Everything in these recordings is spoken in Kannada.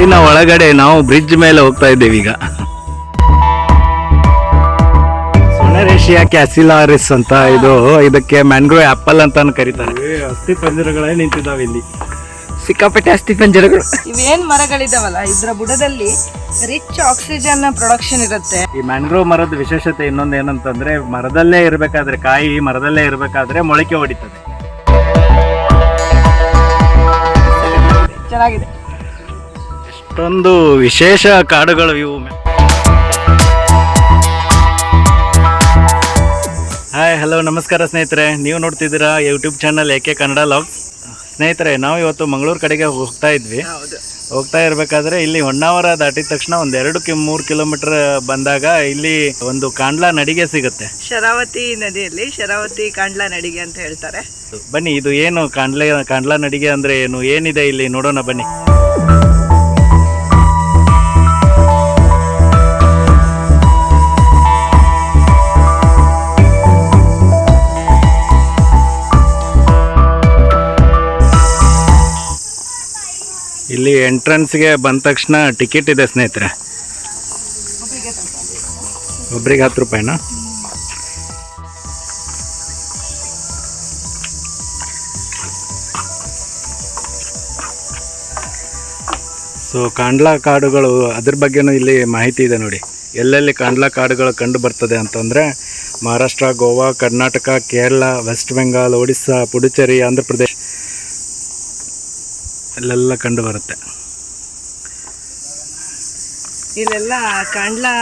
ಕಾಡಿನ ಒಳಗಡೆ ನಾವು ಬ್ರಿಡ್ಜ್ ಮೇಲೆ ಹೋಗ್ತಾ ಇದ್ದೇವೆ ಈಗ. ಸೊನೆರೇಶಿಯಾ ಕ್ಯಾಸಿಲಾರಿಸ್ ಅಂತ ಇದಕ್ಕೆ ಮ್ಯಾಂಗ್ರೋವ್ ಆಪಲ್ ಅಂತ ಕರೀತಾರೆ. ಅಸ್ಥಿ ಪಂಜರಗಳೇ ನಿಂತಿದ್ದಾವೆ ಇಲ್ಲಿ, ಸಿಕ್ಕಾಪಟ್ಟೆ ಅಸ್ಥಿ ಪಂಜರಗಳು. ಇವೇನ್ ಮರಗಳಿದಾವಲ್ಲ ಇದ್ರ ಬುಡದಲ್ಲಿ ರಿಚ್ ಆಕ್ಸಿಜನ್ ಪ್ರೊಡಕ್ಷನ್ ಇರುತ್ತೆ. ಈ ಮ್ಯಾಂಗ್ರೋವ್ ಮರದ ವಿಶೇಷತೆ ಇನ್ನೊಂದು ಏನಂತಂದ್ರೆ, ಮರದಲ್ಲೇ ಇರಬೇಕಾದ್ರೆ, ಕಾಯಿ ಮರದಲ್ಲೇ ಇರಬೇಕಾದ್ರೆ ಮೊಳಕೆ ಹೊಡಿತದೆ. ಚೆನ್ನಾಗಿದೆ. ಎಷ್ಟೊಂದು ವಿಶೇಷ ಕಾಡುಗಳು ಇವು. ಹಾಯ್, ಹಲೋ, ನಮಸ್ಕಾರ ಸ್ನೇಹಿತರೆ. ನೀವು ನೋಡ್ತಿದ್ದೀರಾ YouTube channel AK Kannada logs. ಸ್ನೇಹಿತರೆ, ನಾವು ಇವತ್ತು ಮಂಗಳೂರು ಕಡೆಗೆ ಹೋಗ್ತಾ ಇದ್ವಿ. ಹೋಗ್ತಾ ಇರಬೇಕಾದ್ರೆ ಇಲ್ಲಿ ಹೊನ್ನಾವರ ದಾಟಿದ ತಕ್ಷಣ ಒಂದು 2-3 ಕಿಲೋಮೀಟರ್ ಬಂದಾಗ ಇಲ್ಲಿ ಒಂದು ಕಾಂಡ್ಲಾ ನಡಿಗೆ ಸಿಗುತ್ತೆ. ಶರಾವತಿ ನದಿಯಲ್ಲಿ ಶರಾವತಿ ಕಾಂಡ್ಲಾ ನಡಿಗೆ ಅಂತ ಹೇಳ್ತಾರೆ. ಬನ್ನಿ, ಇದು ಏನು ಕಾಂಡ್ಲಾ ನಡಿಗೆ ಅಂದ್ರೆ ಏನು, ಏನಿದೆ ಇಲ್ಲಿ ನೋಡೋಣ ಬನ್ನಿ. ಇಲ್ಲಿ ಎಂಟ್ರೆನ್ಸ್ಗೆ ಬಂದ ತಕ್ಷಣ ಟಿಕೆಟ್ ಇದೆ ಸ್ನೇಹಿತರೆ, ಒಬ್ರಿಗೆ 10 ರೂಪಾಯಿನಾ. ಸೊ ಕಾಂಡ್ಲಾ ಕಾಡುಗಳು, ಅದ್ರ ಬಗ್ಗೆನೂ ಇಲ್ಲಿ ಮಾಹಿತಿ ಇದೆ ನೋಡಿ. ಎಲ್ಲೆಲ್ಲಿ ಕಾಂಡ್ಲಾ ಕಾಡುಗಳು ಕಂಡು ಬರ್ತದೆ ಅಂತಂದರೆ, ಮಹಾರಾಷ್ಟ್ರ, ಗೋವಾ, ಕರ್ನಾಟಕ, ಕೇರಳ, ವೆಸ್ಟ್ ಬೆಂಗಾಲ್, ಒಡಿಸ್ಸಾ, ಪುದುಚೇರಿ, ಆಂಧ್ರ ಪ್ರದೇಶ್ ಅಲ್ಲೆಲ್ಲ ಕಂಡು ಬರುತ್ತೆ. ಇಲ್ಲೆಲ್ಲ ಕಾಂಡ್ಲಾ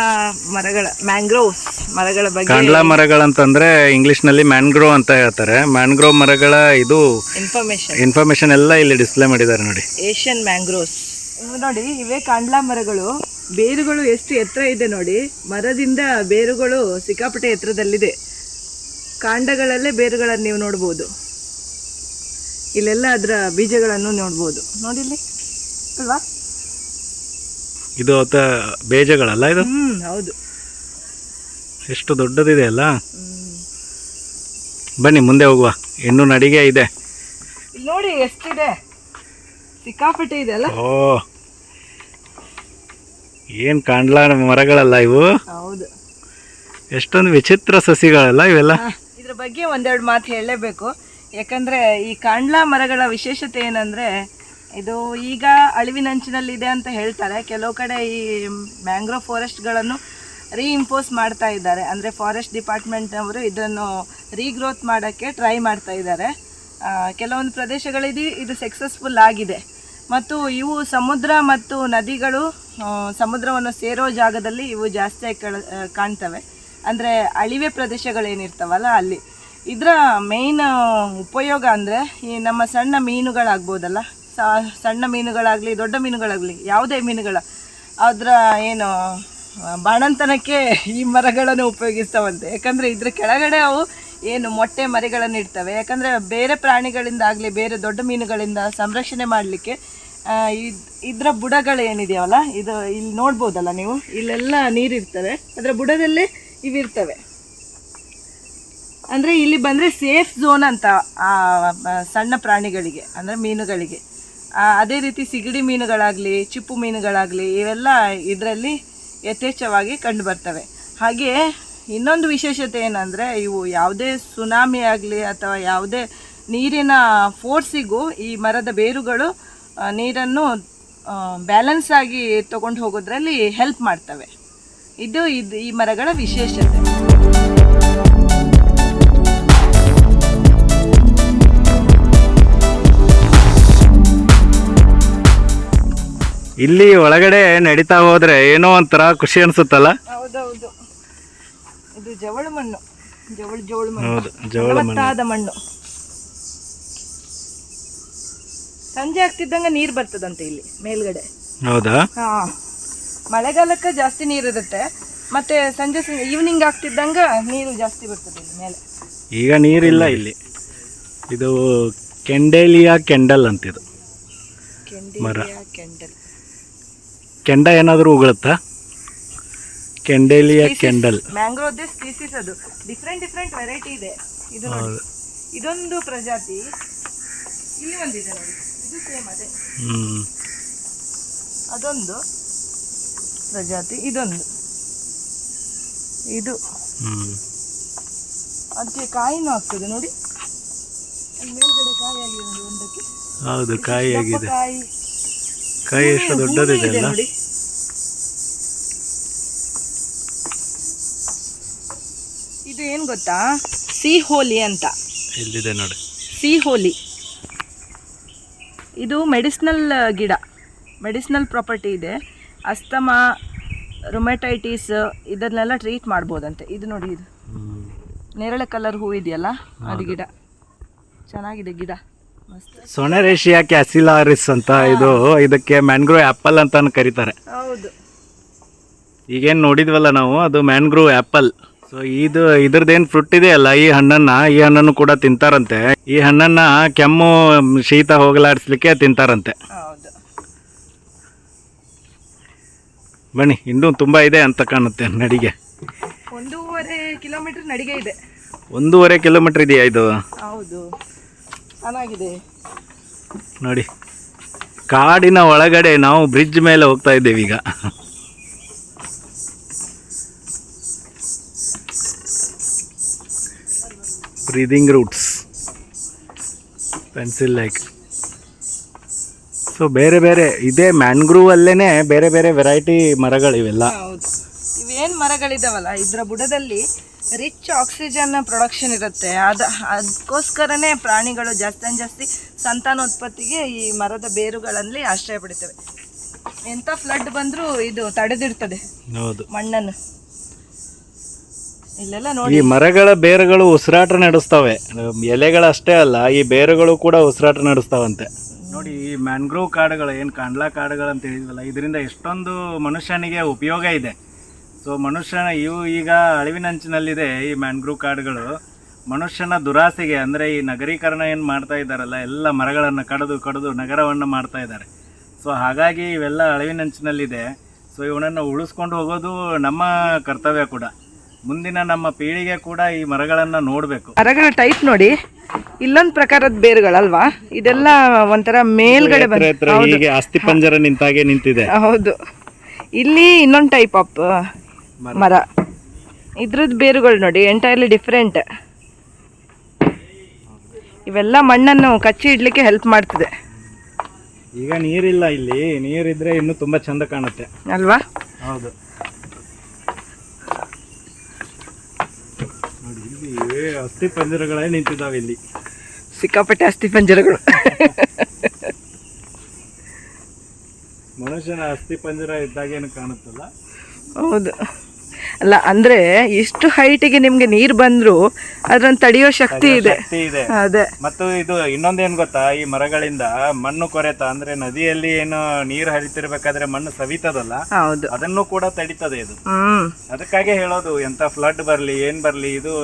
ಮರಗಳ, ಮ್ಯಾಂಗ್ರೋವ್ಸ್ ಮರಗಳ ಬಗ್ಗೆ. ಕಾಂಡ್ಲಾ ಮರಗಳಂತಂದ್ರೆ ಇಂಗ್ಲಿಷ್ನಲ್ಲಿ ಮ್ಯಾಂಗ್ರೋವ್ ಅಂತ ಹೇಳ್ತಾರೆ. ಮ್ಯಾಂಗ್ರೋವ್ ಮರಗಳ ಇದು ಇನ್ಫಾರ್ಮೇಶನ್ ಎಲ್ಲ ಇಲ್ಲಿ ಡಿಸ್ಪ್ಲೇ ಮಾಡಿದ್ದಾರೆ ನೋಡಿ. ಏಷ್ಯನ್ ಮ್ಯಾಂಗ್ರೋವ್ಸ್ ನೋಡಿ, ಇವೇ ಕಾಂಡ್ಲಾ ಮರಗಳು. ಬೇರುಗಳು ಎಷ್ಟು ಎತ್ತರ ಇದೆ ನೋಡಿ. ಮರದಿಂದ ಬೇರುಗಳು ಸಿಕ್ಕಾಪಟ್ಟೆ ಎತ್ತರದಲ್ಲಿದೆ. ಕಾಂಡಗಳಲ್ಲೇ ಬೇರುಗಳನ್ನು ನೀವು ನೋಡ್ಬೋದು. ಇಲ್ಲೆಲ್ಲ ಅದರ ಬೀಜಗಳನ್ನು ನೋಡ್ಬೋದು. ನೋಡಿಲ್ಲಿ ಅಲ್ವಾ, ಇದು ಬೀಜಗಳಲ್ಲ ಇದು. ಹೌದು, ಎಷ್ಟು ದೊಡ್ಡದಿದೆ ಅಲ್ಲ. ಬನ್ನಿ ಮುಂದೆ ಹೋಗುವ, ಇನ್ನೂ ನಡಿಗೆ ಇದೆ. ಇಲ್ಲಿ ನೋಡಿ ಎಷ್ಟಿದೆ, ಸಿಕ್ಕಾಪಟ್ಟೆ ಇದೆ ಅಲ್ಲ. ಓ, ಏನ್ ಕಾಂಡ್ಲಾ ಮರಗಳಲ್ಲ ಇವು. ಹೌದು, ಎಷ್ಟೊಂದು ವಿಚಿತ್ರ ಸಸಿಗಳಲ್ಲ ಇವೆಲ್ಲ. ಇದ್ರ ಬಗ್ಗೆ ಒಂದೆರಡು ಮಾತು ಹೇಳಲೇಬೇಕು. ಯಾಕಂದರೆ ಈ ಕಾಂಡ್ಲಾ ಮರಗಳ ವಿಶೇಷತೆ ಏನಂದರೆ, ಇದು ಈಗ ಅಳಿವಿನಂಚಿನಲ್ಲಿದೆ ಅಂತ ಹೇಳ್ತಾರೆ. ಕೆಲವು ಕಡೆ ಈ ಮ್ಯಾಂಗ್ರೋವ್ ಫಾರೆಸ್ಟ್ಗಳನ್ನು ರೀಇಂಪೋಸ್ ಮಾಡ್ತಾ ಇದ್ದಾರೆ. ಅಂದರೆ ಫಾರೆಸ್ಟ್ ಡಿಪಾರ್ಟ್ಮೆಂಟ್ನವರು ಇದನ್ನು ರೀಗ್ರೋತ್ ಮಾಡೋಕ್ಕೆ ಟ್ರೈ ಮಾಡ್ತಾ ಇದ್ದಾರೆ. ಕೆಲವೊಂದು ಪ್ರದೇಶಗಳಿದು ಇದು ಸಕ್ಸಸ್ಫುಲ್ ಆಗಿದೆ. ಮತ್ತು ಇವು ಸಮುದ್ರ ಮತ್ತು ನದಿಗಳು ಸಮುದ್ರವನ್ನು ಸೇರೋ ಜಾಗದಲ್ಲಿ ಇವು ಜಾಸ್ತಿ ಕಾಣ್ತವೆ. ಅಂದರೆ ಅಳಿವೆ ಪ್ರದೇಶಗಳೇನಿರ್ತಾವಲ್ಲ ಅಲ್ಲಿ. ಇದರ ಮೇಯ್ನ್ ಉಪಯೋಗ ಅಂದರೆ, ಈ ನಮ್ಮ ಸಣ್ಣ ಮೀನುಗಳಾಗ್ಬೋದಲ್ಲ, ಸಣ್ಣ ಮೀನುಗಳಾಗಲಿ ದೊಡ್ಡ ಮೀನುಗಳಾಗಲಿ ಯಾವುದೇ ಅದರ ಏನು ಬಾಣಂತನಕ್ಕೆ ಈ ಮರಗಳನ್ನು ಉಪಯೋಗಿಸ್ತಾವಂತೆ. ಯಾಕಂದರೆ ಇದ್ರ ಕೆಳಗಡೆ ಅವು ಏನು ಮೊಟ್ಟೆ ಮರಿಗಳನ್ನು ಇಡ್ತವೆ. ಯಾಕಂದರೆ ಬೇರೆ ಪ್ರಾಣಿಗಳಿಂದ ಆಗಲಿ ಬೇರೆ ದೊಡ್ಡ ಮೀನುಗಳಿಂದ ಸಂರಕ್ಷಣೆ ಮಾಡಲಿಕ್ಕೆ ಇದರ ಬುಡಗಳೇನಿದೆಯವಲ್ಲ, ಇದು ಇಲ್ಲಿ ನೋಡ್ಬೋದಲ್ಲ ನೀವು, ಇಲ್ಲೆಲ್ಲ ನೀರಿರ್ತವೆ, ಅದರ ಬುಡದಲ್ಲೇ ಇವಿರ್ತವೆ. ಅಂದರೆ ಇಲ್ಲಿ ಬಂದರೆ ಸೇಫ್ ಝೋನ್ ಅಂತ ಆ ಸಣ್ಣ ಪ್ರಾಣಿಗಳಿಗೆ, ಅಂದರೆ ಮೀನುಗಳಿಗೆ. ಅದೇ ರೀತಿ ಸಿಗಡಿ ಮೀನುಗಳಾಗಲಿ ಚಿಪ್ಪು ಮೀನುಗಳಾಗಲಿ ಇವೆಲ್ಲ ಇದರಲ್ಲಿ ಯಥೇಚ್ಛವಾಗಿ ಕಂಡು ಬರ್ತವೆ. ಹಾಗೆಯೇ ಇನ್ನೊಂದು ವಿಶೇಷತೆ ಏನಂದರೆ, ಇವು ಯಾವುದೇ ಸುನಾಮಿ ಆಗಲಿ ಅಥವಾ ಯಾವುದೇ ನೀರಿನ ಫೋರ್ಸಿಗೂ ಈ ಮರದ ಬೇರುಗಳು ನೀರನ್ನು ಬ್ಯಾಲೆನ್ಸ್ ಆಗಿ ತಗೊಂಡು ಹೋಗೋದ್ರಲ್ಲಿ ಹೆಲ್ಪ್ ಮಾಡ್ತವೆ. ಇದು ಈ ಮರಗಳ ವಿಶೇಷತೆ. ಇಲ್ಲಿ ಒಳಗಡೆ ನಡೀತಾ ಹೋದ್ರೆ ಏನೋ ಒಂಥರ ಖುಷಿ ಅನ್ಸುತ್ತಲ್ಲ. ಹೌದೌದು, ಇದು ಜವಳು ಮಣ್ಣು, ಜವಳು ಮಣ್ಣು. ಸಂಜೆ ಆಗ್ತಿದ್ದಂಗೆ ನೀರು ಬರ್ತದಂತೆ ಇಲ್ಲಿ ಮೇಲ್ಗಡೆ. ಹೌದಾ? ಹಾ, ಮಳೆಗಾಲಕ್ಕೆ ಜಾಸ್ತಿ ನೀರಿರುತ್ತೆ. ಮತ್ತೆ ಸಂಜೆ ಈವ್ನಿಂಗ್ ಆಗ್ತಿದ್ದಂಗೆ ನೀರು ಜಾಸ್ತಿ ಬರ್ತದೆ ಇಲ್ಲಿ ಮೇಲೆ. ಈಗ ನೀರಿಲ್ಲ ಇಲ್ಲಿ. ಇದು ಕೆಂಡೇಲಿಯಾ ಕೆಂಡಲ್ ಅಂತಿದು ಮರ. ಕೆಂಡ ಏನಾದರೂ ಉಗುಳುತ್ತಾ? ಕೆಂಡೇಲಿಯಾ ಕೆಂಡಲ್ ಮ್ಯಾಂಗ್ರೋವ್ ಸ್ಪೀಸೀಸ್. ಅದು ಡಿಫ್ರೆಂಟ್ ವೆರೈಟಿ ಇದೆ. ಇದು ನೋಡಿ, ಇದೊಂದು ಪ್ರಜಾತಿ. ಇಲ್ಲಿ ಒಂದಿದೆ ನೋಡಿ, ಇದು ಸೇಮ್ ಅದೇ. ಅದೊಂದು ಪ್ರಜಾತಿ, ಇದೊಂದು, ಇದು ಅದಕ್ಕೆ ಕಾಯಿನೂ ಆಗ್ತದೆ ನೋಡಿ. ಮೇಲ್ಗಡೆ ಕಾಯಿ ಆಗಿದೆ ನೋಡಿ ಒಂದಕ್ಕೆ. ಹೌದು, ಕಾಯಿ ಆಗಿದೆ. ಕಾಯಿ ಕಾಯಿ ಎಷ್ಟು ದೊಡ್ಡದಿದೆ ಅಲ್ಲ. ನೋಡಿ. ಇದು ಏನ್ ಗೊತ್ತಾ, ಸಿ ಹೋಲಿ ಅಂತ. ಇಲ್ಲಿದೆ ನೋಡಿ, ಸಿ ಹೋಲಿ. ಇದು ಮೆಡಿಸಿನಲ್ ಗಿಡ, ಮೆಡಿಸಿನಲ್ ಪ್ರಾಪರ್ಟಿ ಇದೆ. ಅಸ್ತಮಾ, ರೊಮೆಟೈಟಿಸ್ ಇದನ್ನೆಲ್ಲ ಟ್ರೀಟ್ ಮಾಡ್ಬೋದಂತೆ. ಇದು ನೋಡಿ, ಇದು ನೇರಳೆ ಕಲರ್ ಹೂ ಇದೆಯಲ್ಲ, ಅದು ಗಿಡ ಚೆನ್ನಾಗಿದೆ, ಗಿಡ ಮಸ್ತ್. ಸೊನೆರೇಶಿಯಾ ಕ್ಯಾಸಿಲಾರಿಸ್ ಅಂತ ಇದಕ್ಕೆ ಮ್ಯಾಂಗ್ರೋವ್ ಆ್ಯಪಲ್ ಅಂತ ಕರೀತಾರೆ. ಹೌದು, ಈಗೇನು ನೋಡಿದ್ವಲ್ಲ ನಾವು, ಅದು ಮ್ಯಾಂಗ್ರೋವ್ ಆ್ಯಪಲ್. ಸೊ ಇದ್ರದ್ದೇನು ಫ್ರೂಟ್ ಇದೆಯಲ್ಲ, ಈ ಹಣ್ಣನ್ನು ಕೂಡ ತಿಂತಾರಂತೆ. ಈ ಹಣ್ಣನ್ನ ಕೆಮ್ಮು ಶೀತ ಹೋಗಲಾಡಿಸ್ಲಿಕ್ಕೆ ತಿಂತಾರಂತೆ. ಹೌದು. ಬನ್ನಿ, ಇನ್ನೂ ತುಂಬಾ ಇದೆ ಅಂತ ಕಾಣುತ್ತೆ ನಡಿಗೆ. 1.5 ಕಿಲೋಮೀಟರ್ ನಡಿಗೆ ಇದೆ. 1.5 ಕಿಲೋಮೀಟರ್ ಇದೆಯಾ ಇದು? ಹೌದು, ಚೆನ್ನಾಗಿದೆ ನೋಡಿ. ಕಾಡಿನ ಒಳಗಡೆ ನಾವು ಬ್ರಿಡ್ಜ್ ಮೇಲೆ ಹೋಗ್ತಾ ಇದ್ದೇವೆ ಈಗ. Breathing roots, pencil like. So ಬೇರೆ ಬೇರೆ ಇದೆ, ಮ್ಯಾಂಗ್ರೂವ್ ಅಲ್ಲೇನೆ ಬೇರೆ ಬೇರೆ ವೆರೈಟಿ ಮರಗಳಿವೆಲ್ಲ. ಹೌದು, ಇವೇನು ಮರಗಳಿದಾವಲ್ಲ, ಇದರ ಬುಡದಲ್ಲಿ ರಿಚ್ ಆಕ್ಸಿಜನ್ ಪ್ರೊಡಕ್ಷನ್ ಇರುತ್ತೆ. ಅದಕ್ಕೋಸ್ಕರನೇ ಪ್ರಾಣಿಗಳು ಜಾಸ್ತಿ ಸಂತಾನೋತ್ಪತ್ತಿಗೆ ಈ ಮರದ ಬೇರುಗಳಲ್ಲಿ ಆಶ್ರಯ ಪಡಿತವೆ. ಎಂಥ ಫ್ಲಡ್ ಬಂದರೂ ಇದು ತಡೆದಿರ್ತದೆ. ಹೌದು, ಮಣ್ಣನ್ನು. ಇಲ್ಲೆಲ್ಲ ಈ ನೋಡಿ, ಮರಗಳ ಬೇರುಗಳು ಉಸಿರಾಟ ನಡೆಸ್ತವೆ. ಎಲೆಗಳಷ್ಟೇ ಅಲ್ಲ, ಈ ಬೇರುಗಳು ಕೂಡ ಉಸಿರಾಟ ನಡೆಸ್ತಾವಂತೆ. ನೋಡಿ, ಈ ಮ್ಯಾಂಗ್ರೋವ್ ಕಾಡುಗಳು, ಏನು ಕಾಂಡ್ಲಾ ಕಾಡುಗಳು ಅಂತ ಹೇಳಿದ್ವಲ್ಲ, ಇದರಿಂದ ಎಷ್ಟೊಂದು ಮನುಷ್ಯನಿಗೆ ಉಪಯೋಗ ಇದೆ. ಸೊ ಇವು ಈಗ ಅಳಿವಿನಂಚಿನಲ್ಲಿದೆ ಈ ಮ್ಯಾಂಗ್ರೋವ್ ಕಾಡುಗಳು. ಮನುಷ್ಯನ ದುರಾಸೆಗೆ, ಅಂದರೆ ಈ ನಗರೀಕರಣ ಏನು ಮಾಡ್ತಾ ಇದ್ದಾರಲ್ಲ, ಎಲ್ಲ ಮರಗಳನ್ನು ಕಡಿದು ನಗರವನ್ನು ಮಾಡ್ತಾ ಇದ್ದಾರೆ. ಸೊ ಹಾಗಾಗಿ ಇವೆಲ್ಲ ಅಳಿವಿನಂಚಿನಲ್ಲಿದೆ. ಸೊ ಇವನನ್ನು ಉಳಿಸ್ಕೊಂಡು ಹೋಗೋದು ನಮ್ಮ ಕರ್ತವ್ಯ ಕೂಡ. ಮುಂದಿನ ನಮ್ಮ ಪೀಳಿಗೆ ಕೂಡ ಈ ಮರಗಳನ್ನು ನೋಡಬೇಕು. ಮರಗಳ ಟೈಪ್ ನೋಡಿ, ಇಲ್ಲೊಂದು ಪ್ರಕಾರದ ಬೇರುಗಳಲ್ವಾ, ಇದೆಲ್ಲ ಒಂಥರ ಮೇಲ್ಗಡೆ ಹೀಗೆ ಅಸ್ಥಿ ಪಂಜರ ನಿಂತಾಗೆ ನಿಂತಿದೆ. ಹೌದು, ಇಲ್ಲಿ ಇನ್ನೊಂದು ಟೈಪ್ ಆಫ್ ಮರ. ಇದ್ರದ್ದು ಬೇರುಗಳು ನೋಡಿ, ಎಂಟೈರ್ಲಿ ಡಿಫ್ರೆಂಟ್. ಇವೆಲ್ಲ ಮಣ್ಣನ್ನು ಕಚ್ಚಿ ಇಡ್ಲಿಕ್ಕೆ ಹೆಲ್ಪ್ ಮಾಡ್ತದೆ. ಈಗ ನೀರಿಲ್ಲ, ಇಲ್ಲಿ ನೀರಿದ್ರೆ ಇನ್ನೂ ತುಂಬಾ ಚಂದ ಕಾಣುತ್ತೆ ಅಲ್ವಾ? ಹೌದು. ನೋಡಿ, ಇಲ್ಲಿ ಅಸ್ಥಿ ಪಂಜರಗಳೇ ನಿಂತಿದ್ದಾವೆ. ಇಲ್ಲಿ ಸಿಕ್ಕಾಪಟ್ಟೆ ಅಸ್ಥಿ ಪಂಜರಗಳು. ಮನುಷ್ಯನ ಅಸ್ಥಿ ಪಂಜರ ಇದ್ದಾಗೇನು ಕಾಣುತ್ತಲ್ಲ. ಹೌದು, ಅಲ್ಲ ಅಂದ್ರೆ ಇಷ್ಟು ಹೈಟಿಗೆ ನಿಮ್ಗೆ ನೀರು ಬಂದ್ರು ಅದ್ರನ್ನ ತಡೆಯೋ ಶಕ್ತಿ ಇದೆ. ಅದೇ. ಮತ್ತು ಇದು ಇನ್ನೊಂದೇನು ಗೊತ್ತಾ, ಈ ಮರಗಳಿಂದ ಮಣ್ಣು ಕೊರೆತ, ಅಂದ್ರೆ ನದಿಯಲ್ಲಿ ಏನು ನೀರು ಹರಿತಿರ್ಬೇಕಾದ್ರೆ ಮಣ್ಣು ಸವಿತದಲ್ಲ, ಹೌದು, ಅದನ್ನು ಕೂಡ ತಡಿತದೆ ಇದು. ಅದಕ್ಕಾಗಿ ಹೇಳೋದು, ಎಂತ ಫ್ಲಡ್ ಬರ್ಲಿ ಏನ್ ಬರ್ಲಿ, ಇದು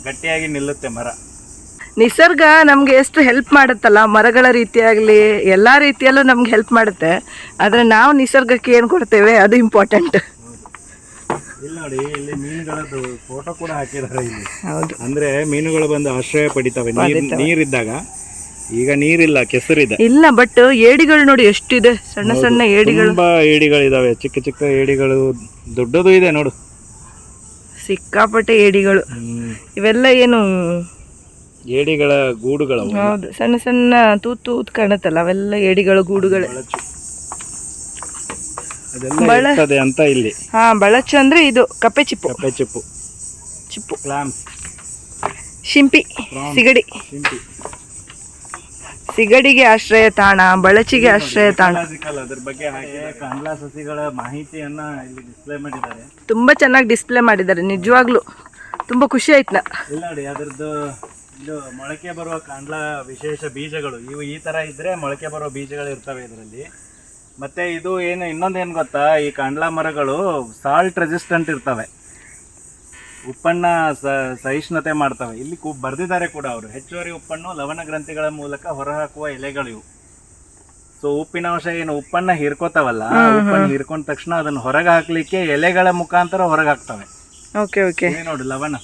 ಗಟ್ಟಿಯಾಗಿ ನಿಲ್ಲುತ್ತೆ ಮರ. ನಿಸರ್ಗ ನಮ್ಗೆ ಎಷ್ಟು ಹೆಲ್ಪ್ ಮಾಡುತ್ತಲ್ಲ, ಮರಗಳ ರೀತಿಯಾಗ್ಲಿ ಎಲ್ಲಾ ರೀತಿಯಲ್ಲೂ ನಮ್ಗೆ ಹೆಲ್ಪ್ ಮಾಡುತ್ತೆ. ಆದ್ರೆ ನಾವು ನಿಸರ್ಗಕ್ಕೆ ಏನ್ ಕೊಡ್ತೇವೆ ಅದು ಇಂಪಾರ್ಟೆಂಟ್. ಇಲ್ಲಿ ನೋಡಿ, ಇಲ್ಲಿ ಮೀನುಗಳದ್ದು ಫೋಟೋ ಕೂಡ ಹಾಕಿದ್ದಾರೆ ಇಲ್ಲಿ. ಹೌದು, ಅಂದ್ರೆ ಮೀನುಗಳು ಬಂದು ಆಶ್ರಯ ಪಡಿತವೆ ನೀರಿದ್ದಾಗ. ಈಗ ನೀರಿಲ್ಲ, ಕೆಸರಿದೆ. ಇಲ್ಲ, ಬಟ್ ಏಡಿಗಳು ನೋಡಿ ಎಷ್ಟಿದೆ, ಸಣ್ಣ ಸಣ್ಣ ಏಡಿಗಳು. ತುಂಬಾ ಏಡಿಗಳಿದಾವೆ, ಚಿಕ್ಕ ಚಿಕ್ಕ ಏಡಿಗಳು, ದೊಡ್ಡದು ಇದೆ ನೋಡು, ಸಿಕ್ಕಾಪಟ್ಟೆ ಏಡಿಗಳು. ಇವೆಲ್ಲ ಏನು ಏಡಿಗಳ ಗೂಡುಗಳು. ಹೌದು, ಸಣ್ಣ ಸಣ್ಣ ತೂತು ಕಾಣುತ್ತಲ್ಲ, ಅವೆಲ್ಲ ಏಡಿಗಳ ಗೂಡುಗಳೇ. ಅಂತ ಇಲ್ಲಿ ಬಳಚು ಅಂದ್ರೆ ಇದು ಕಪ್ಪೆ ಚಿಪ್ಪು. ಚಿಪ್ಪು, ಕ್ಲಾಮ್ಸ್, ಶಿಂಪಿ, ಸಿಗಡಿ. ಸಿಗಡಿಗೆ ಆಶ್ರಯ ತಾಣ, ಬಳಚಿಗೆ ಆಶ್ರಯ ತಾಣ. ಅದ್ರ ಬಗ್ಗೆ ಕಾಂಡ್ಲಾ ಸಸಿಗಳ ಮಾಹಿತಿಯನ್ನ ಇಲ್ಲಿ ಡಿಸ್ಪ್ಲೇ ಮಾಡಿದ್ದಾರೆ. ತುಂಬಾ ಚೆನ್ನಾಗಿ ಡಿಸ್ಪ್ಲೇ ಮಾಡಿದ್ದಾರೆ, ನಿಜವಾಗ್ಲೂ ತುಂಬಾ ಖುಷಿ ಆಯ್ತು. ಇಲ್ಲ ನೋಡಿ, ಅದ್ರದ್ದು ಇದು ಮೊಳಕೆ ಬರುವ ಕಾಂಡ್ಲಾ ವಿಶೇಷ ಬೀಜಗಳು ಇವು ಈ ತರ ಇದ್ರೆ ಮೊಳಕೆ ಬರುವ ಬೀಜಗಳು ಇರ್ತವೆ ಇದರಲ್ಲಿ. ಮತ್ತೆ ಇದು ಇನ್ನೊಂದೇನು ಗೊತ್ತಾ, ಈ ಕಾಂಡ್ಲಾ ಮರಗಳು ಸಾಲ್ಟ್ ರೆಸಿಸ್ಟೆಂಟ್ ಇರ್ತವೆ, ಉಪ್ಪನ್ನ ಸಹಿಷ್ಣುತೆ ಮಾಡ್ತವೆ. ಇಲ್ಲಿ ಬರ್ದಿದ್ದಾರೆ ಕೂಡ ಅವರು, ಹೆಚ್ಚುವರಿ ಉಪ್ಪನ್ನು ಲವಣ ಗ್ರಂಥಿಗಳ ಮೂಲಕ ಹೊರಹಾಕುವ ಎಲೆಗಳು ಇವು. ಸೊ ಉಪ್ಪಿನಾಂಶ ಉಪ್ಪನ್ನ ಹೀರ್ಕೋತಾವಲ್ಲ, ಉಪ್ಪನ್ನು ಹೀರ್ಕೊಂಡ ತಕ್ಷಣ ಅದನ್ನು ಹೊರಗೆ ಹಾಕ್ಲಿಕ್ಕೆ ಎಲೆಗಳ ಮುಖಾಂತರ ಹೊರಗೆ ಹಾಕ್ತವೆ. ನೋಡಿ, ಲವಣ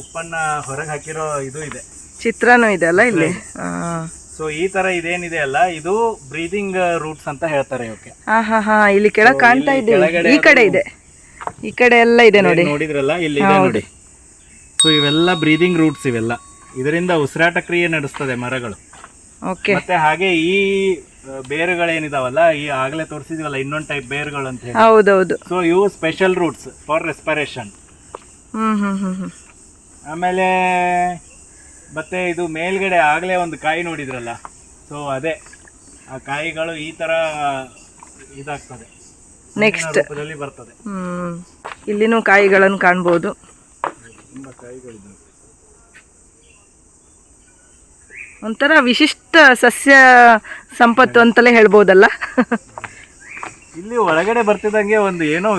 ಉಪ್ಪನ್ನ ಹೊರಗೆ ಹಾಕಿರೋ ಇದು ಇದೆ, ಚಿತ್ರನೂ ಇದೆ ಅಲ್ಲ ಇಲ್ಲಿ. ಸೊ ಈ ತರ ಇದೇನಿದೆ ಅಲ್ಲ, ಇದು ಬ್ರೀದಿಂಗ್ ರೂಟ್ಸ್ ಅಂತ ಹೇಳ್ತಾರೆ ಇವಕ್ಕೆ. ಹಾ ಇಲ್ಲಿ ಕೆಳಗೆ ಕಾಣ್ತಾ ಇದೆ, ಈ ಕಡೆ ಇದೆ, ಈ ಕಡೆ ಎಲ್ಲ ಇದೆ ನೋಡಿ, ನೋಡಿದ್ರಲ್ಲ ಇಲ್ಲಿ ಇದೆ ನೋಡಿ. ಸೊ ಇವೆಲ್ಲ ಬ್ರೀದಿಂಗ್ ರೂಟ್ಸ್, ಇವೆಲ್ಲ ಇದರಿಂದ ಉಸಿರಾಟ ಕ್ರಿಯೆ ನಡೆಸ್ತದೆ ಮರಗಳು. ಓಕೆ. ಮತ್ತೆ ಹಾಗೆ ಈ ಬೇರುಗಳೇನಿದಾವಲ್ಲ, ಈ ಆಗ್ಲೇ ತೋರಿಸಿದ್ವಲ್ಲ ಇನ್ನೊಂದು ಟೈಪ್ ಬೇರುಗಳು ಅಂತ ಹೇಳಿ. ಹೌದೌದು. ಸೊ ಇವು ಸ್ಪೆಷಲ್ ರೂಟ್ಸ್ ಫಾರ್ ರೆಸ್ಪಿರೇಷನ್. ಆಮೇಲೆ ಮತ್ತೆ ಇದು ಮೇಲ್ಗಡೆ ಆಗ್ಲೇ ಒಂದು ಕಾಯಿ ನೋಡಿದ್ರಲ್ಲ, ಸೊ ಅದೇ ಆ ಕಾಯಿಗಳು ಈ ತರ ಇದಾಗ್ತದೆ, ನೆಕ್ಸ್ಟ್ ರೂಪದಲ್ಲಿ ಬರ್ತದೆ. ಇಲ್ಲಿನೂ ಕಾಯಿಗಳನ್ನು ಕಾಣ್ಬೋದು. ತುಂಬಾ ಕಾಯಿಗಳಿದ್ದಾವೆ. ಒಂಥರ ವಿಶಿಷ್ಟ ಸಸ್ಯ ಸಂಪತ್ತು ಅಂತಲೇ ಹೇಳ್ಬೋದಲ್ಲ. ಇಲ್ಲಿ ಒಳಗಡೆ ಬರ್ತಿದಂಗೆ ಒಂದು ಏನೋ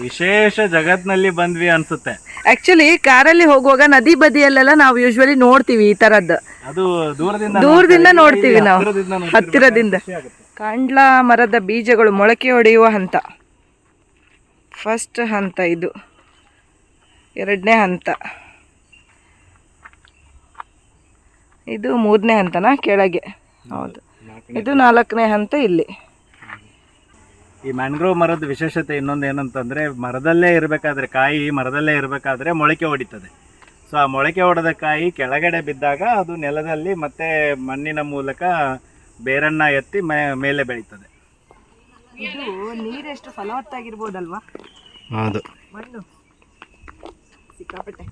ವಿಶೇಷ ಜಗತ್ನಲ್ಲಿ ಬಂದ್ವಿ ಅನ್ಸುತ್ತೆ. ಆಕ್ಚುಲಿ ಕಾರಲ್ಲಿ ಹೋಗುವಾಗ ನದಿ ಬದಿಯಲ್ಲೆಲ್ಲ ನಾವು ಯೂಶ್ವಲಿ ನೋಡ್ತೀವಿ ಈ ತರದ್ದು, ಅದು ದೂರದಿಂದ ನೋಡ್ತೀವಿ ನಾವು, ಹತ್ತಿರದಿಂದ. ಕಾಂಡ್ಲಾ ಮರದ ಬೀಜಗಳು ಮೊಳಕೆ ಹೊಡೆಯುವ ಹಂತ, ಫಸ್ಟ್ ಹಂತ ಇದು, ಎರಡನೇ ಹಂತ, ಇದು ಮೂರನೇ ಹಂತನಾ ಕೆಳಗೆ? ಹೌದು, ಇದು ನಾಲ್ಕನೇ ಹಂತ ಇಲ್ಲಿ. ಈ ಮ್ಯಾಂಗ್ರೋವ್ ಮರದ ವಿಶೇಷತೆ ಇನ್ನೊಂದು ಏನಂತಂದ್ರೆ, ಮರದಲ್ಲೇ ಇರಬೇಕಾದ್ರೆ, ಕಾಯಿ ಮರದಲ್ಲೇ ಇರಬೇಕಾದ್ರೆ ಮೊಳಕೆ ಹೊಡಿತದೆ. ಸೊ ಆ ಮೊಳಕೆ ಹೊಡೆದ ಕಾಯಿ ಕೆಳಗಡೆ ಬಿದ್ದಾಗ ಅದು ನೆಲದಲ್ಲಿ ಮತ್ತೆ ಮಣ್ಣಿನ ಮೂಲಕ ಬೇರನ್ನ ಎತ್ತಿ ಮೇಲೆ ಬೆಳೀತದೆ. ಇದು ನೀರೆಷ್ಟು ಫಲವತ್ತಾಗಿರ್ಬೋದಲ್ವಾ? ಹೌದು, ಮಣ್ಣು ಸಿಕ್ಕಾಪಟ್ಟೆ.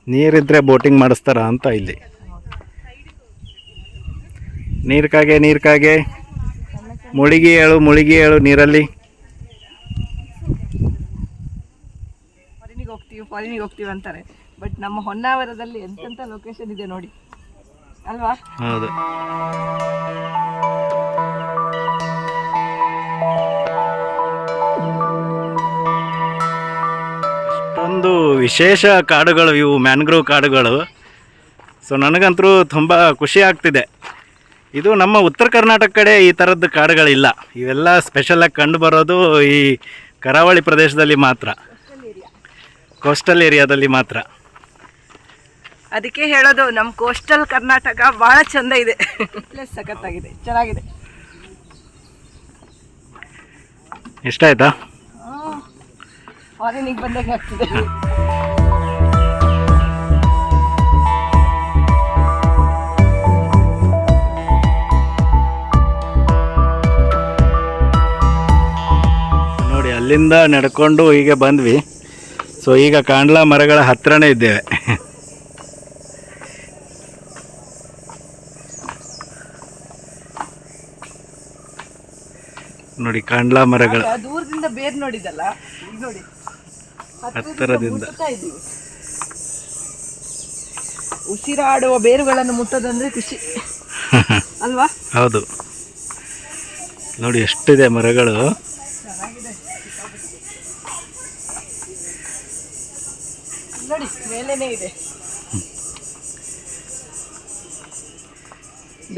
ನೀರಿದ್ರೆ ಬೋಟಿಂಗ್ ಮಾಡಿಸ್ತಾರ ಅಂತ ಇಲ್ಲಿ. ನೀರ್ ಕಾಗೆ ಮುಳುಗಿ ಏಳು ನೀರಲ್ಲಿ. ಫಾರಿನಿಗೆ ಹೋಗ್ತೀವಿ ಅಂತಾರೆ, ಬಟ್ ನಮ್ಮ ಹೊನ್ನಾವರದಲ್ಲಿ ಎಂತೆಂಥ ಲೊಕೇಶನ್ ಇದೆ ನೋಡಿ ಅಲ್ವಾ? ಹೌದು. ಅಷ್ಟೊಂದು ವಿಶೇಷ ಕಾಡುಗಳು ಇವು ಮ್ಯಾಂಗ್ರೋವ್ ಕಾಡುಗಳು. ಸೊ ನನಗಂತೂ ತುಂಬ ಖುಷಿ ಆಗ್ತಿದೆ. ಇದು ನಮ್ಮ ಉತ್ತರ ಕರ್ನಾಟಕ ಕಡೆ ಈ ಥರದ್ದು ಕಾಡುಗಳಿಲ್ಲ. ಇವೆಲ್ಲ ಸ್ಪೆಷಲಾಗಿ ಕಂಡು ಬರೋದು ಈ ಕರಾವಳಿ ಪ್ರದೇಶದಲ್ಲಿ ಮಾತ್ರ, ಕೋಸ್ಟಲ್ ಏರಿಯಾದಲ್ಲಿ ಮಾತ್ರ. ಅದಕ್ಕೆ ಹೇಳೋದು ನಮ್ಮ ಕೋಸ್ಟಲ್ ಕರ್ನಾಟಕ ಭಾಳ ಚಂದ ಇದೆ, ಪ್ಲೇಸ್ ಸಖತ್ತಾಗಿದೆ, ಚೆನ್ನಾಗಿದೆ. ಇಷ್ಟ ಆಯ್ತಾ? ಫಾರಿನಿಗೆ ಬಂದಾಗ ಆಗ್ತಿದೆ. ನೋಡಿ, ಅಲ್ಲಿಂದ ನಡ್ಕೊಂಡು ಹೀಗೆ ಬಂದ್ವಿ. ಸೊ ಈಗ ಕಾಂಡ್ಲಾ ಮರಗಳ ಹತ್ರನೇ ಇದ್ದೇವೆ. ನೋಡಿ ಕಾಂಡ್ಲಾ ಮರಗಳು ದೂರದಿಂದ ಬೇರ್ ನೋಡಿದಲ್ಲ, ಈಗ ನೋಡಿ ಹತ್ತಿರದಿಂದ. ಉಸಿರಾಡುವ ಬೇರುಗಳನ್ನು ಮುಟ್ಟೋದಂದ್ರೆ ಖುಷಿ ಅಲ್ವಾ? ಹೌದು, ನೋಡಿ ಎಷ್ಟಿದೆ ಮರಗಳು. ನೋಡಿ ಮೇಲೇನೆ ಇದೆ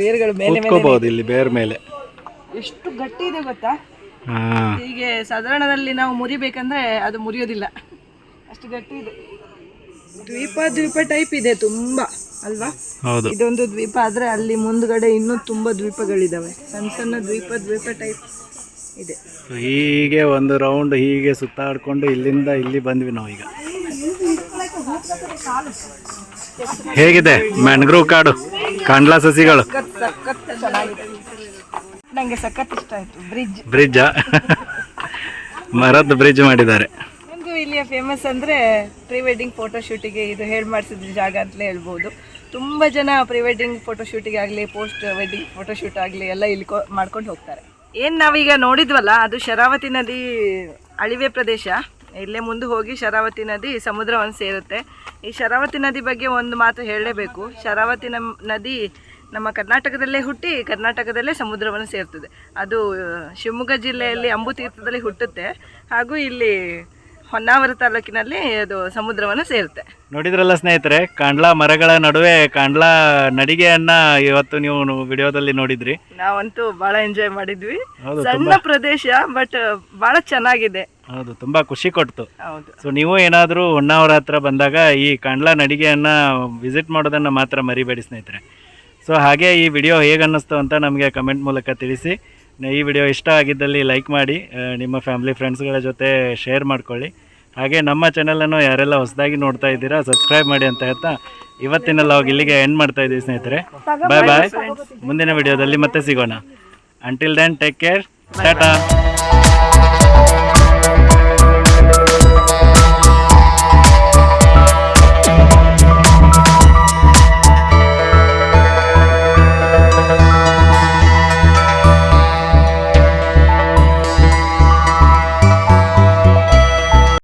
ಬೇರುಗಳು, ಮೇಲೆ ಕೂತ್ಕೋಬಹುದು ಇಲ್ಲಿ ಬೇರ್ ಮೇಲೆ. ಎಷ್ಟು ಗಟ್ಟಿ ಇದೆ ಗೊತ್ತಾ? ಹೀಗೆ ಸಾಧಾರಣದಲ್ಲಿ ನಾವು ಮುರಿಬೇಕಂದ್ರೆ ಅದು ಮುರಿಯೋದಿಲ್ಲ, ಅಷ್ಟು ಗಟ್ಟಿ ಇದೆ. ದ್ವೀಪ ಟೈಪ್ ಇದೆ ತುಂಬಾ ಅಲ್ವಾ? ಹೌದು, ಇದೊಂದು ದ್ವೀಪ ಆದ್ರೆ ಅಲ್ಲಿ ಮುಂದ್ಗಡೆ ಇನ್ನೂ ತುಂಬಾ ದ್ವೀಪಗಳಿದಾವೆ, ಸಣ್ಣ ಸಣ್ಣ ದ್ವೀಪ ಟೈಪ್ ಇದೆ. ಹೀಗೆ ಒಂದು ರೌಂಡ್ ಹೀಗೆ ಸುತ್ತಾಡ್ಕೊಂಡು ಇಲ್ಲಿಂದ ಇಲ್ಲಿ ಬಂದ್ವಿ ನಾವು. ಈಗ ಹೇಗಿದೆ ಮ್ಯಾಂಗ್ರೋವ್ ಕಾಡು, ಕಾಂಡ್ಲಾ ಸಸಿಗಳು? ಸಖತ್ ಚೆನ್ನಾಗಿದೆ, ನಂಗೆ ಸಖತ್ ಇಷ್ಟ ಆಯ್ತು. ಬ್ರಿಡ್ಜ್ ಮರದ ಬ್ರಿಡ್ಜ್ ಮಾಡಿದ್ದಾರೆ. ಒಂದು ಇಲ್ಲಿಯ ಫೇಮಸ್ ಅಂದ್ರೆ ಪ್ರೀ ವೆಡ್ಡಿಂಗ್ ಫೋಟೋ ಶೂಟಿಗೆ ಇದು ಹೇಳಿ ಮಾಡಿಸಿದ ಜಾಗ ಅಂತಲೇ ಹೇಳ್ಬೋದು. ತುಂಬ ಜನ ಪ್ರೀ ವೆಡ್ಡಿಂಗ್ ಫೋಟೋ ಶೂಟಿಗೆ ಆಗಲಿ, ಪೋಸ್ಟ್ ವೆಡ್ಡಿಂಗ್ ಫೋಟೋ ಶೂಟ್ ಆಗಲಿ ಎಲ್ಲ ಇಲ್ಲಿ ಮಾಡ್ಕೊಂಡು ಹೋಗ್ತಾರೆ. ಏನು ನಾವೀಗ ನೋಡಿದ್ವಲ್ಲ ಅದು ಶರಾವತಿ ನದಿ ಅಳಿವೆ ಪ್ರದೇಶ. ಇಲ್ಲೇ ಮುಂದೆ ಹೋಗಿ ಶರಾವತಿ ನದಿ ಸಮುದ್ರವನ್ನು ಸೇರುತ್ತೆ. ಈ ಶರಾವತಿ ನದಿ ಬಗ್ಗೆ ಒಂದು ಮಾತು ಹೇಳಲೇಬೇಕು. ಶರಾವತಿ ನದಿ ನಮ್ಮ ಕರ್ನಾಟಕದಲ್ಲೇ ಹುಟ್ಟಿ ಕರ್ನಾಟಕದಲ್ಲೇ ಸಮುದ್ರವನ್ನು ಸೇರ್ತದೆ. ಅದು ಶಿವಮೊಗ್ಗ ಜಿಲ್ಲೆಯಲ್ಲಿ ಅಂಬುತೀರ್ಥದಲ್ಲಿ ಹುಟ್ಟುತ್ತೆ, ಹಾಗೂ ಇಲ್ಲಿ ಹೊನ್ನಾವರ ತಾಲೂಕಿನಲ್ಲಿ ಅದು ಸಮುದ್ರವನ್ನು ಸೇರುತ್ತೆ. ನೋಡಿದ್ರಲ್ಲ ಸ್ನೇಹಿತರೆ, ಕಾಂಡ್ಲಾ ಮರಗಳ ನಡುವೆ ಕಾಂಡ್ಲಾ ನಡಿಗೆಯನ್ನ ಇವತ್ತು ನೀವು ವಿಡಿಯೋದಲ್ಲಿ ನೋಡಿದ್ರಿ. ನಾವಂತೂ ಬಹಳ ಎಂಜಾಯ್ ಮಾಡಿದ್ವಿ. ಸಣ್ಣ ಪ್ರದೇಶ ಬಟ್ ಬಹಳ ಚೆನ್ನಾಗಿದೆ. ಹೌದು, ತುಂಬಾ ಖುಷಿ ಕೊಡ್ತು. ಹೌದು. ಸೊ ನೀವು ಏನಾದರೂ ಹೊನ್ನಾವರ ಹತ್ರ ಬಂದಾಗ ಈ ಕಾಂಡ್ಲಾ ನಡಿಗೆಯನ್ನ ವಿಸಿಟ್ ಮಾಡೋದನ್ನ ಮಾತ್ರ ಮರಿಬೇಡಿ ಸ್ನೇಹಿತರೆ. ಸೊ ಹಾಗೆ ಈ ವಿಡಿಯೋ ಹೇಗೆ ಅನ್ನಿಸ್ತು ಅಂತ ನಮಗೆ ಕಮೆಂಟ್ ಮೂಲಕ ತಿಳಿಸಿ. ಈ ವಿಡಿಯೋ ಇಷ್ಟ ಆಗಿದ್ದಲ್ಲಿ ಲೈಕ್ ಮಾಡಿ, ನಿಮ್ಮ ಫ್ಯಾಮಿಲಿ ಫ್ರೆಂಡ್ಸ್ಗಳ ಜೊತೆ ಶೇರ್ ಮಾಡ್ಕೊಳ್ಳಿ. ಹಾಗೆ ನಮ್ಮ ಚಾನಲನ್ನು ಯಾರೆಲ್ಲ ಹೊಸದಾಗಿ ನೋಡ್ತಾ ಇದ್ದೀರಾ ಸಬ್ಸ್ಕ್ರೈಬ್ ಮಾಡಿ ಅಂತ ಹೇಳ್ತಾ ಇವತ್ತಿನ ಲಾಗ್ ಇಲ್ಲಿಗೆ ಎಂಡ್ ಮಾಡ್ತಾ ಇದ್ದೀವಿ ಸ್ನೇಹಿತರೆ. ಬಾಯ್ ಬಾಯ್. ಮುಂದಿನ ವಿಡಿಯೋದಲ್ಲಿ ಮತ್ತೆ ಸಿಗೋಣ. Until then take care. Tata.